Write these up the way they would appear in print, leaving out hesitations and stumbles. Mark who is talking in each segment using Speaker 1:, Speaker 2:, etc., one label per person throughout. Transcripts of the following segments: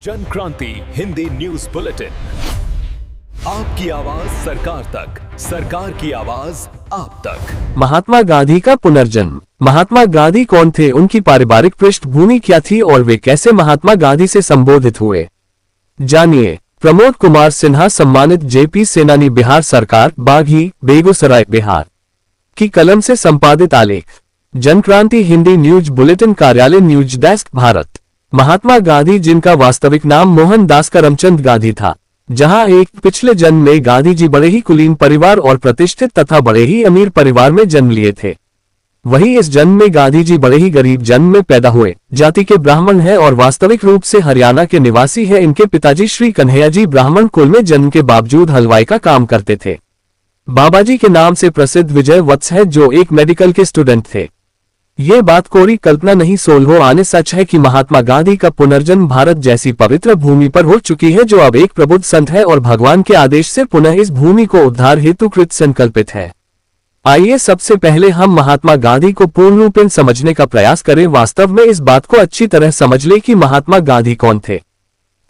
Speaker 1: Jan Kranti Hindi news bulletin, आपकी आवाज सरकार तक, सरकार की आवाज आप तक।
Speaker 2: महात्मा गांधी का पुनर्जन्म। महात्मा गांधी कौन थे, उनकी पारिवारिक पृष्ठभूमि क्या थी और वे कैसे महात्मा गांधी से संबोधित हुए, जानिए। प्रमोद कुमार सिन्हा सम्मानित जेपी सेनानी, बिहार सरकार, बाघी, बेगूसराय, बिहार की कलम से संपादित आलेख। जन क्रांति हिंदी न्यूज बुलेटिन, कार्यालय, न्यूज डेस्क, भारत। महात्मा गांधी, जिनका वास्तविक नाम मोहनदास करमचंद गांधी था, जहां एक पिछले जन्म में गांधी जी बड़े ही कुलीन परिवार और प्रतिष्ठित तथा बड़े ही अमीर परिवार में जन्म लिए थे, वहीं इस जन्म में गांधी जी बड़े ही गरीब जन्म में पैदा हुए। जाति के ब्राह्मण हैं और वास्तविक रूप से हरियाणा के निवासी हैं। इनके पिताजी श्री कन्हैया जी ब्राह्मण कुल में जन्म के बावजूद हलवाई का काम करते थे। बाबाजी के नाम से प्रसिद्ध विजय वत्स है, जो एक मेडिकल के स्टूडेंट थे। ये बात कोरी कल्पना नहीं, सोलहों आने सच है कि महात्मा गांधी का पुनर्जन्म भारत जैसी पवित्र भूमि पर हो चुकी है, जो अब एक प्रबुद्ध संत है और भगवान के आदेश से पुनः इस भूमि को उद्धार हेतु कृत संकल्पित है। आइए सबसे पहले हम महात्मा गांधी को पूर्ण रूपेण समझने का प्रयास करें। वास्तव में इस बात को अच्छी तरह समझ ले कि महात्मा गांधी कौन थे,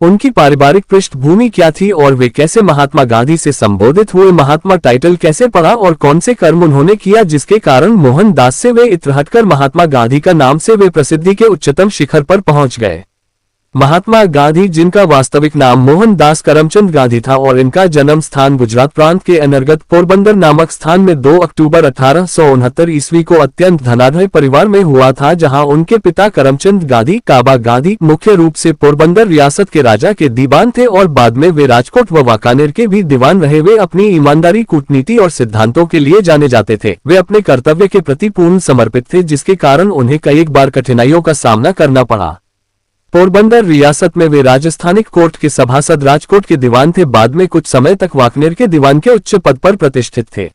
Speaker 2: उनकी पारिवारिक पृष्ठभूमि क्या थी और वे कैसे महात्मा गांधी से संबोधित हुए। महात्मा टाइटल कैसे पड़ा और कौन से कर्म उन्होंने किया जिसके कारण मोहनदास से वे इत्र हटकर महात्मा गांधी का नाम से वे प्रसिद्धि के उच्चतम शिखर पर पहुंच गए। महात्मा गांधी, जिनका वास्तविक नाम मोहनदास करमचंद गांधी था और इनका जन्म स्थान गुजरात प्रांत के अनर्गत पोरबंदर नामक स्थान में 2 अक्टूबर 1869 ईस्वी को अत्यंत धनाढ्य परिवार में हुआ था, जहां उनके पिता करमचंद गांधी काबा गांधी मुख्य रूप से पोरबंदर रियासत के राजा के दीवान थे और बाद में वे राजकोट व वाकानेर के भी दीवान रहे। वे अपनी ईमानदारी, कूटनीति और सिद्धांतों के लिए जाने जाते थे। वे अपने कर्तव्य के प्रति पूर्ण समर्पित थे, जिसके कारण उन्हें कई बार कठिनाइयों का सामना करना पड़ा। पोरबंदर रियासत में वे राजस्थानिक कोर्ट के सभासद, राजकोट के दीवान थे। बाद में कुछ समय तक वाकनेर के दीवान के उच्च पद पर प्रतिष्ठित थे।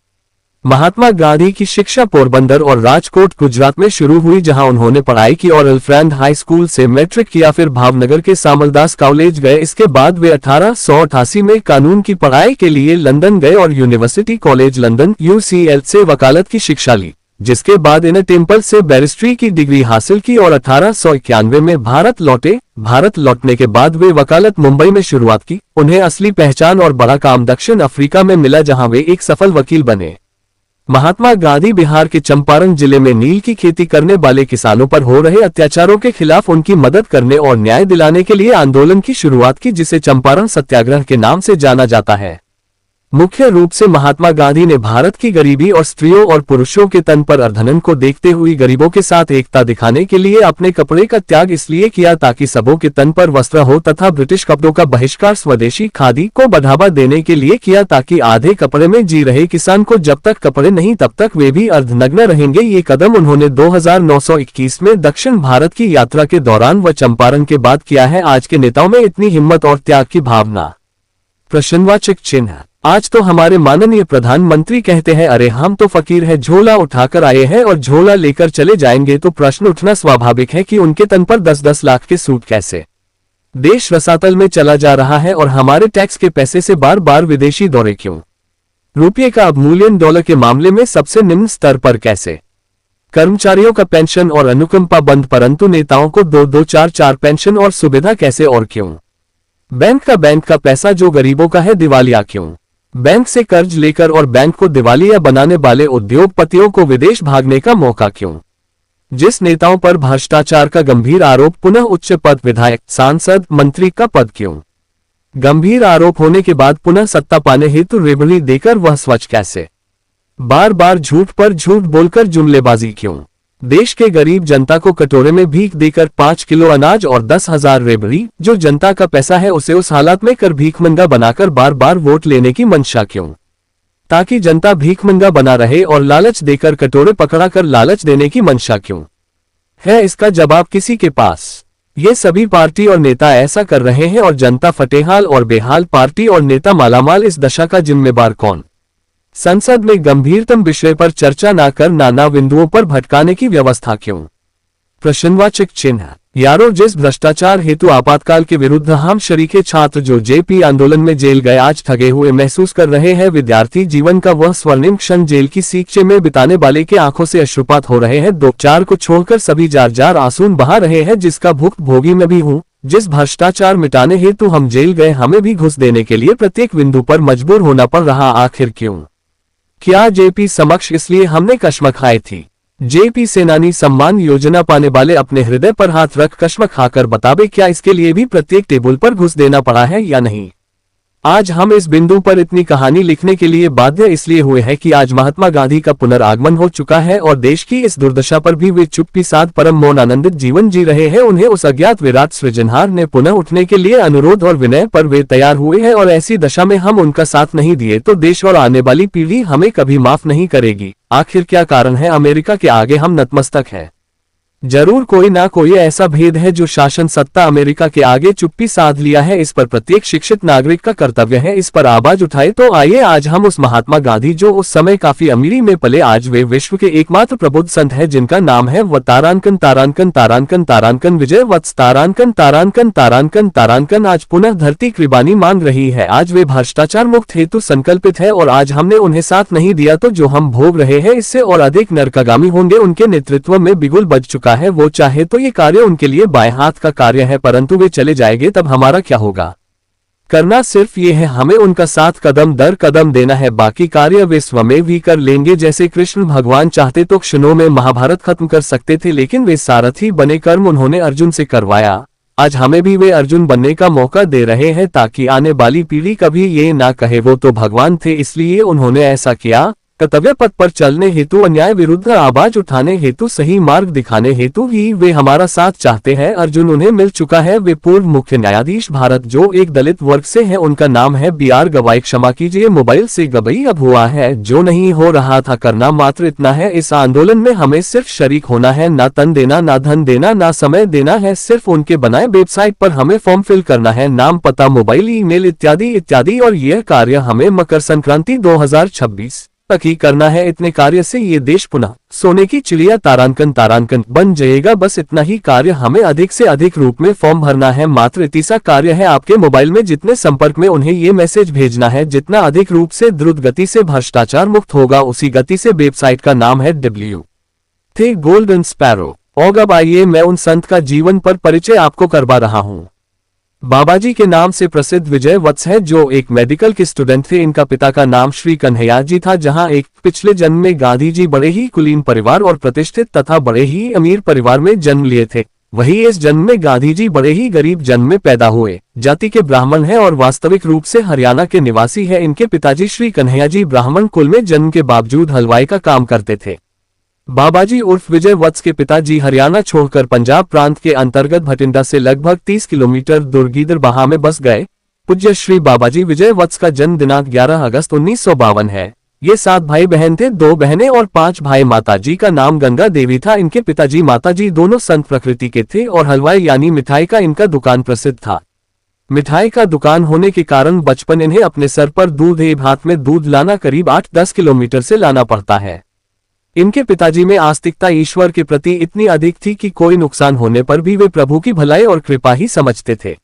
Speaker 2: महात्मा गांधी की शिक्षा पोरबंदर और राजकोट, गुजरात में शुरू हुई, जहां उन्होंने पढ़ाई की और अल्फ्रेंड हाई स्कूल से मैट्रिक किया। फिर भावनगर के सामलदास कॉलेज गए। इसके बाद वे 1888 में कानून की पढ़ाई के लिए लंदन गए और यूनिवर्सिटी कॉलेज लंदन UCL से वकालत की शिक्षा ली, जिसके बाद इन्हें टेम्पल से बैरिस्ट्री की डिग्री हासिल की और 1891 में भारत लौटे। भारत लौटने के बाद वे वकालत मुंबई में शुरुआत की। उन्हें असली पहचान और बड़ा काम दक्षिण अफ्रीका में मिला, जहां वे एक सफल वकील बने। महात्मा गांधी बिहार के चंपारण जिले में नील की खेती करने वाले किसानों पर हो रहे अत्याचारों के खिलाफ उनकी मदद करने और न्याय दिलाने के लिए आंदोलन की शुरुआत की, जिसे चंपारण सत्याग्रह के नाम से जाना जाता है। मुख्य रूप से महात्मा गांधी ने भारत की गरीबी और स्त्रियों और पुरुषों के तन पर अर्धनन को देखते हुए गरीबों के साथ एकता दिखाने के लिए अपने कपड़े का त्याग इसलिए किया ताकि सबों के तन पर वस्त्र हो, तथा ब्रिटिश कपड़ों का बहिष्कार स्वदेशी खादी को बढ़ावा देने के लिए किया, ताकि आधे कपड़े में जी रहे किसान को जब तक कपड़े नहीं तब तक वे भी अर्धनग्न रहेंगे। ये कदम उन्होंने 2921 में दक्षिण भारत की यात्रा के दौरान व चंपारण के बाद किया है। आज के नेताओं में इतनी हिम्मत और त्याग की भावना, प्रश्नवाचक चिन्ह। आज तो हमारे माननीय प्रधानमंत्री कहते हैं, अरे हम तो फकीर है, झोला उठाकर आए हैं और झोला लेकर चले जाएंगे। तो प्रश्न उठना स्वाभाविक है कि उनके तन पर 10-10 लाख के सूट कैसे? देश रसातल में चला जा रहा है और हमारे टैक्स के पैसे से बार बार विदेशी दौरे क्यों? रुपये का अवमूल्यन डॉलर के मामले में सबसे निम्न स्तर पर कैसे? कर्मचारियों का पेंशन और अनुकंपा बंद, परंतु नेताओं को 2-2, 4-4 पेंशन और सुविधा कैसे और क्यों? बैंक का पैसा जो गरीबों का है दिवालिया क्यों? बैंक से कर्ज लेकर और बैंक को दिवालिया बनाने वाले उद्योगपतियों को विदेश भागने का मौका क्यों? जिस नेताओं पर भ्रष्टाचार का गंभीर आरोप, पुनः उच्च पद, विधायक, सांसद, मंत्री का पद क्यों? गंभीर आरोप होने के बाद पुनः सत्ता पाने हेतु रेबड़ी देकर वह स्वच्छ कैसे? बार बार झूठ पर झूठ बोलकर जुमलेबाजी क्यों? देश के गरीब जनता को कटोरे में भीख देकर 5 किलो अनाज और 10,000 रेबड़ी, जो जनता का पैसा है, उसे उस हालात में कर भीखमंगा बनाकर बार बार वोट लेने की मंशा क्यों? ताकि जनता भीखमंगा बना रहे और लालच देकर कटोरे पकड़ा कर लालच देने की मंशा क्यों है? इसका जवाब किसी के पास? ये सभी पार्टी और नेता ऐसा कर रहे हैं और जनता फटेहाल और बेहाल, पार्टी और नेता मालामाल। इस दशा का जिम्मेदार कौन? संसद में गंभीरतम विषय पर चर्चा न कर नाना बिंदुओं पर भटकाने की व्यवस्था क्यों? प्रश्नवाचक चिन्ह। यारो, जिस भ्रष्टाचार हेतु आपातकाल के विरुद्ध हम शरीके छात्र जो जेपी आंदोलन में जेल गए, आज ठगे हुए महसूस कर रहे हैं। विद्यार्थी जीवन का वह स्वर्णिम क्षण जेल की सीखचे में बिताने वाले के आंखों से अश्रुपात हो रहे हैं। 2-4 को छोड़कर सभी जार जार आंसू बहा रहे हैं, जिसका भुक्त भोगी मैं भी हूँ। जिस भ्रष्टाचार मिटाने हेतु हम जेल गए हमें भी घुस देने के लिए प्रत्येक बिंदु पर मजबूर होना पड़ रहा, आखिर क्यों? क्या जेपी समक्ष इसलिए हमने कश्मक खाई थी? जेपी सेनानी सम्मान योजना पाने वाले अपने हृदय पर हाथ रख कश्मक खाकर बतावे क्या इसके लिए भी प्रत्येक टेबल पर घुस देना पड़ा है या नहीं? आज हम इस बिंदु पर इतनी कहानी लिखने के लिए बाध्य इसलिए हुए हैं कि आज महात्मा गांधी का पुनरागमन हो चुका है और देश की इस दुर्दशा पर भी वे चुप्पी साध परम मौन आनंदित जीवन जी रहे हैं। उन्हें उस अज्ञात विराट सृजनहार ने पुनः उठने के लिए अनुरोध और विनय पर वे तैयार हुए हैं और ऐसी दशा में हम उनका साथ नहीं दिए तो देश और आने वाली पीढ़ी हमें कभी माफ नहीं करेगी। आखिर क्या कारण है अमेरिका के आगे हम नतमस्तक हैं? जरूर कोई ना कोई ऐसा भेद है जो शासन सत्ता अमेरिका के आगे चुप्पी साध लिया है। इस पर प्रत्येक शिक्षित नागरिक का कर्तव्य है इस पर आवाज उठाए। तो आइए आज हम उस महात्मा गांधी जो उस समय काफी अमीरी में पले, आज वे विश्व के एकमात्र प्रबुद्ध संत है जिनका नाम है तारांकन तारांकन तारांकन तारांकन विजय वत्स तारांकन तारांकन तारांकन तारांकन आज पुनः धरती कृपानी मांग रही है। आज वे भ्रष्टाचार मुक्त हेतु संकल्पित है और आज हमने उन्हें साथ नहीं दिया तो जो हम भोग रहे हैं इससे और अधिक नरकागामी होंगे। उनके नेतृत्व में बिगुल बज चुका है। वो चाहे तो ये कार्य उनके लिए बाएं हाथ का कार्य है, परंतु वे चले जाएंगे तब हमारा क्या होगा? करना सिर्फ ये है हमें उनका साथ कदम दर कदम देना है, बाकी कार्य वे स्वयं भी कर लेंगे। जैसे कृष्ण भगवान चाहते तो क्षणों में महाभारत खत्म कर सकते थे, लेकिन वे सारथी बने कर्म उन्होंने अर्जुन से करवाया। आज हमें भी वे अर्जुन बनने का मौका दे रहे हैं ताकि आने वाली पीढ़ी कभी ये ना कहे वो तो भगवान थे इसलिए उन्होंने ऐसा किया। कर्तव्य पथ पर चलने हेतु, अन्याय विरुद्ध आवाज उठाने हेतु, सही मार्ग दिखाने हेतु ही वे हमारा साथ चाहते हैं। अर्जुन उन्हें मिल चुका है। वे पूर्व मुख्य न्यायाधीश भारत जो एक दलित वर्ग से है, उनका नाम है BR गवाई। क्षमा कीजिए मोबाइल से गबई अब हुआ है, जो नहीं हो रहा था करना मात्र इतना है। इस आंदोलन में हमें सिर्फ शरीक होना है, ना तन देना, ना धन देना, ना समय देना है। सिर्फ उनके बनाए वेबसाइट पर हमें फॉर्म फिल करना है, नाम पता मोबाइल ईमेल इत्यादि इत्यादि, और यह कार्य हमें मकर संक्रांति 2026 तक ही करना है। इतने कार्य से ये देश पुनः सोने की चिड़िया तारांकन तारांकन बन जाएगा। बस इतना ही कार्य हमें अधिक से अधिक रूप में फॉर्म भरना है, मात्र इतना कार्य है। आपके मोबाइल में जितने संपर्क में उन्हें ये मैसेज भेजना है, जितना अधिक रूप से द्रुत गति से भ्रष्टाचार मुक्त होगा उसी गति से। वेबसाइट का नाम है W थे गोल्डन स्पैरो। और अब आइए मैं उन संत का जीवन पर परिचय आपको करवा रहा हूँ। बाबाजी के नाम से प्रसिद्ध विजय वत्स है जो एक मेडिकल के स्टूडेंट थे। इनका पिता का नाम श्री कन्हैया जी था। जहां एक पिछले जन्म में गांधी जी बड़े ही कुलीन परिवार और प्रतिष्ठित तथा बड़े ही अमीर परिवार में जन्म लिए थे, वही इस जन्म में गांधी जी बड़े ही गरीब जन्म में पैदा हुए। जाति के ब्राह्मण है और वास्तविक रूप से हरियाणा के निवासी है। इनके पिताजी श्री कन्हैया जी ब्राह्मण कुल में जन्म के बावजूद हलवाई का काम करते थे। बाबाजी उर्फ विजय वत्स के पिताजी हरियाणा छोड़कर पंजाब प्रांत के अंतर्गत भटिंडा से लगभग 30 किलोमीटर दूर गीदड़बाहा में बस गए। पूज्य श्री बाबाजी विजय वत्स का जन्म दिनांक 11 अगस्त 1952 है। ये 7 भाई बहन थे, 2 बहनें और 5 भाई। माताजी का नाम गंगा देवी था। इनके पिताजी माताजी दोनों संत प्रकृति के थे और हलवाई यानी मिठाई का इनका दुकान प्रसिद्ध था। मिठाई का दुकान होने के कारण बचपन इन्हें अपने सर पर दूध हाथ में दूध लाना करीब 8-10 किलोमीटर से लाना पड़ता है। इनके पिताजी में आस्तिकता ईश्वर के प्रति इतनी अधिक थी कि कोई नुकसान होने पर भी वे प्रभु की भलाई और कृपा ही समझते थे।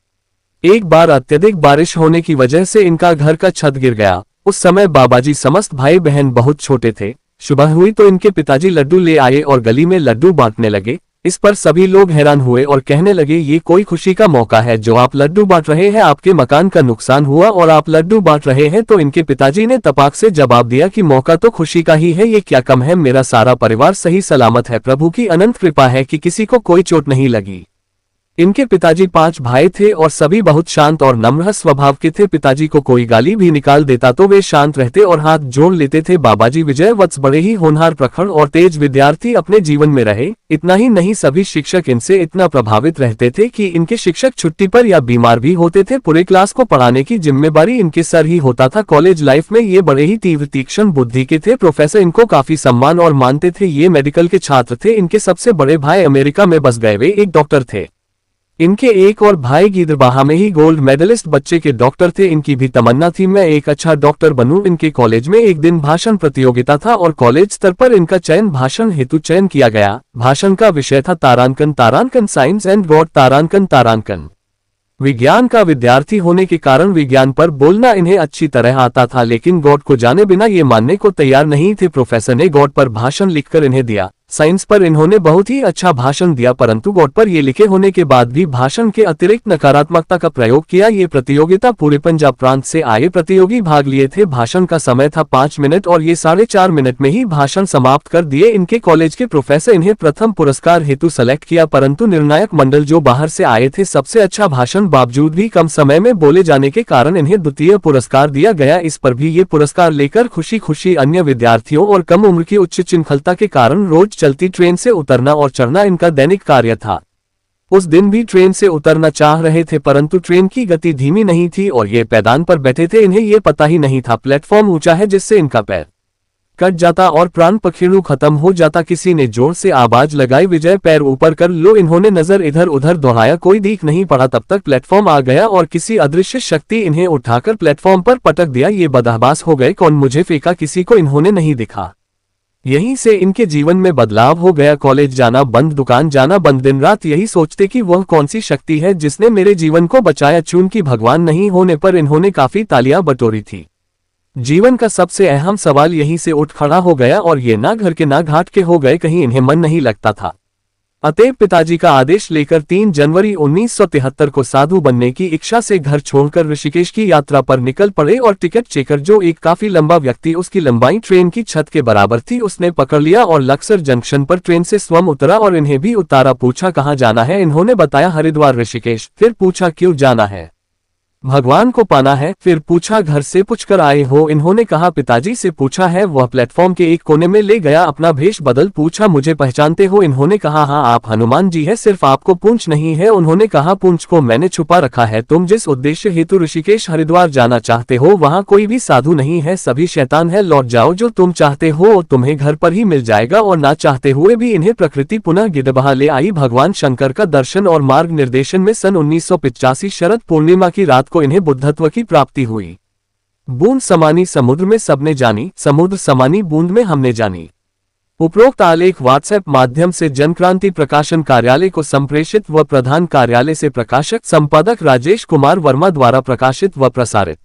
Speaker 2: एक बार अत्यधिक बारिश होने की वजह से इनका घर का छत गिर गया। उस समय बाबाजी समस्त भाई बहन बहुत छोटे थे। सुबह हुई तो इनके पिताजी लड्डू ले आए और गली में लड्डू बांटने लगे। इस पर सभी लोग हैरान हुए और कहने लगे ये कोई खुशी का मौका है जो आप लड्डू बांट रहे हैं, आपके मकान का नुकसान हुआ और आप लड्डू बांट रहे हैं। तो इनके पिताजी ने तपाक से जवाब दिया कि मौका तो खुशी का ही है, ये क्या कम है, मेरा सारा परिवार सही सलामत है, प्रभु की अनंत कृपा है कि किसी को कोई चोट नहीं लगी। इनके पिताजी 5 भाई थे और सभी बहुत शांत और नम्र स्वभाव के थे। पिताजी को कोई गाली भी निकाल देता तो वे शांत रहते और हाथ जोड़ लेते थे। बाबाजी विजय वत्स बड़े ही होनहार, प्रखर और तेज विद्यार्थी अपने जीवन में रहे। इतना ही नहीं, सभी शिक्षक इनसे इतना प्रभावित रहते थे कि इनके शिक्षक छुट्टी पर या बीमार भी होते थे। पूरे क्लास को पढ़ाने की जिम्मेदारी इनके सर ही होता था। कॉलेज लाइफ में ये बड़े ही तीव्र तीक्ष्ण बुद्धि के थे। प्रोफेसर इनको काफी सम्मान और मानते थे। ये मेडिकल के छात्र थे। इनके सबसे बड़े भाई अमेरिका में बस गए, वे एक डॉक्टर थे। इनके एक और भाई गीदड़बाहा में ही गोल्ड मेडलिस्ट बच्चे के डॉक्टर थे। इनकी भी तमन्ना थी मैं एक अच्छा डॉक्टर बनूं। इनके कॉलेज में एक दिन भाषण प्रतियोगिता था और कॉलेज स्तर पर इनका चयन भाषण हेतु चयन किया गया। भाषण का विषय था तारांकन तारांकन, साइंस एंड गॉड तारांकन तारांकन। विज्ञान का विद्यार्थी होने के कारण विज्ञान पर बोलना इन्हें अच्छी तरह आता था, लेकिन गॉड को जाने बिना ये मानने को तैयार नहीं थे। प्रोफेसर ने गॉड पर भाषण लिखकर इन्हें दिया। साइंस पर इन्होंने बहुत ही अच्छा भाषण दिया, परंतु बोर्ड पर ये लिखे होने के बाद भी भाषण के अतिरिक्त नकारात्मकता का प्रयोग किया। ये प्रतियोगिता पूरे पंजाब प्रांत से आए प्रतियोगी भाग लिए थे। भाषण का समय था 5 मिनट और ये 4.5 मिनट में ही भाषण समाप्त कर दिए। इनके कॉलेज के प्रोफेसर इन्हें प्रथम पुरस्कार हेतु सेलेक्ट किया, परंतु निर्णायक मंडल जो बाहर से आए थे सबसे अच्छा भाषण बावजूद भी कम समय में बोले जाने के कारण इन्हें द्वितीय पुरस्कार दिया गया। इस पर भी ये पुरस्कार लेकर खुशी खुशी अन्य विद्यार्थियों और कम उम्र की उच्च श्रृंखलता के कारण रोज चलती ट्रेन से उतरना और चढ़ना इनका दैनिक कार्य था। उस दिन भी ट्रेन से उतरना चाह रहे थे, परंतु ट्रेन की गति धीमी नहीं थी और ये पैदान पर बैठे थे। इन्हें ये पता ही नहीं था प्लेटफॉर्म ऊंचा है जिससे इनका पैर कट जाता और प्राण पखीड़ू खत्म हो जाता। किसी ने जोर से आवाज लगाई, विजय पैर ऊपर कर लो। इन्होंने नजर इधर उधर दौड़ाया, कोई दिख नहीं पड़ा। तब तक प्लेटफॉर्म आ गया और किसी अदृश्य शक्ति इन्हें उठाकर प्लेटफॉर्म पर पटक दिया। ये बदहवास हो गए, कौन मुझे फेंका, किसी को इन्होंने नहीं दिखा। यहीं से इनके जीवन में बदलाव हो गया। कॉलेज जाना बंद, दुकान जाना बंद, दिन रात यही सोचते कि वह कौन सी शक्ति है जिसने मेरे जीवन को बचाया। चूंकि भगवान नहीं होने पर इन्होंने काफी तालियां बटोरी थी। जीवन का सबसे अहम सवाल यहीं से उठ खड़ा हो गया और ये ना घर के ना घाट के हो गए, कहीं इन्हें मन नहीं लगता था। अतएव पिताजी का आदेश लेकर 3 जनवरी 1973 को साधु बनने की इच्छा से घर छोड़कर ऋषिकेश की यात्रा पर निकल पड़े और टिकट चेकर, जो एक काफी लंबा व्यक्ति, उसकी लंबाई ट्रेन की छत के बराबर थी, उसने पकड़ लिया और लक्सर जंक्शन पर ट्रेन से स्वयं उतरा और इन्हें भी उतारा। पूछा कहाँ जाना है, इन्होंने बताया हरिद्वार ऋषिकेश। फिर पूछा क्यों जाना है, भगवान को पाना है। फिर पूछा घर से पूछकर आए हो, इन्होंने कहा पिताजी से पूछा है। वह प्लेटफॉर्म के एक कोने में ले गया, अपना भेष बदल। पूछा मुझे पहचानते हो, इन्होंने कहा हाँ आप हनुमान जी है, सिर्फ आपको पूंछ नहीं है। उन्होंने कहा पूंछ को मैंने छुपा रखा है, तुम जिस उद्देश्य हेतु ऋषिकेश हरिद्वार जाना चाहते हो वहाँ कोई भी साधु नहीं है, सभी शैतान है। लौट जाओ, जो तुम चाहते हो तुम्हें घर पर ही मिल जाएगा। और ना चाहते हुए भी इन्हें प्रकृति पुनः गिरबहा ले आई। भगवान शंकर का दर्शन और मार्ग निर्देशन में सन 1985 शरद पूर्णिमा की रात को इन्हें बुद्धत्व की प्राप्ति हुई। बूंद समानी समुद्र में सबने जानी, समुद्र समानी बूंद में हमने जानी। उपरोक्त आलेख व्हाट्सएप माध्यम से जनक्रांति प्रकाशन कार्यालय को संप्रेषित व प्रधान कार्यालय से प्रकाशक संपादक राजेश कुमार वर्मा द्वारा प्रकाशित व प्रसारित।